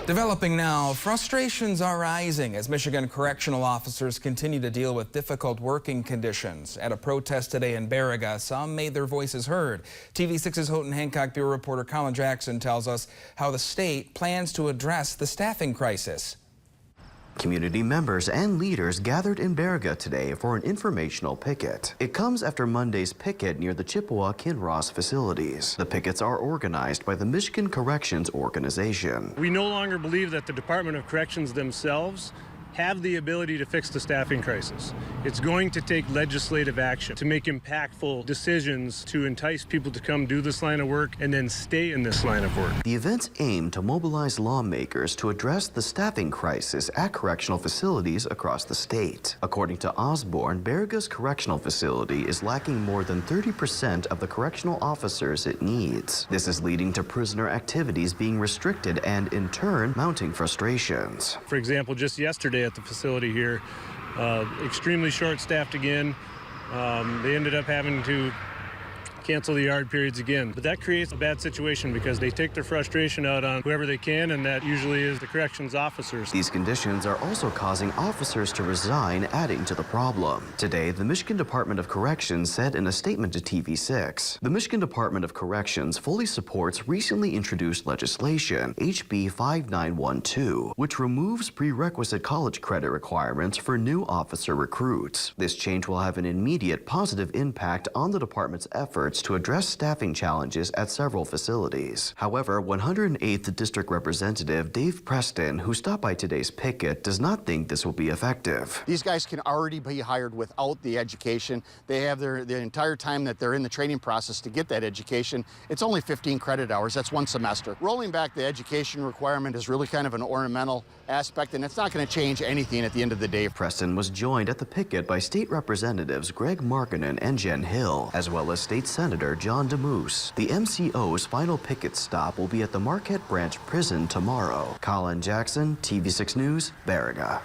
Developing now, frustrations are rising as Michigan correctional officers continue to deal with difficult working conditions. At a protest today in Baraga, some made their voices heard. TV6's Houghton Hancock Bureau reporter Colin Jackson tells us how the state plans to address the staffing crisis. Community members and leaders gathered in Baraga today for an informational picket. It comes after Monday's picket near the Chippewa-Kinross facilities. The pickets are organized by the Michigan Corrections Organization. We no longer believe that the Department of Corrections themselves have the ability to fix the staffing crisis. It's going to take legislative action to make impactful decisions to entice people to come do this line of work and then stay in this line of work. The events aim to mobilize lawmakers to address the staffing crisis at correctional facilities across the state. According to Osborne, Baraga's correctional facility is lacking more than 30% of the correctional officers it needs. This is leading to prisoner activities being restricted and, in turn, mounting frustrations. For example, just yesterday at the facility here, extremely short-staffed again. They ended up having to cancel the yard periods again. But that creates a bad situation because they take their frustration out on whoever they can, and that usually is the corrections officers. These conditions are also causing officers to resign, adding to the problem. Today, the Michigan Department of Corrections said in a statement to TV6, the Michigan Department of Corrections fully supports recently introduced legislation, HB 5912, which removes prerequisite college credit requirements for new officer recruits. This change will have an immediate positive impact on the department's efforts to address staffing challenges at several facilities. However, 108th District Representative Dave Preston, who stopped by today's picket, does not think this will be effective. These guys can already be hired without the education. They have the entire time that they're in the training process to get that education. It's only 15 credit hours. That's one semester. Rolling back the education requirement is really kind of an ornamental aspect, and it's not going to change anything at the end of the day. Preston was joined at the picket by State Representatives Greg Markinen and Jen Hill, as well as State Senator John DeMoose. The MCO's final picket stop will be at the Marquette Branch Prison tomorrow. Colin Jackson, TV6 News, Baraga.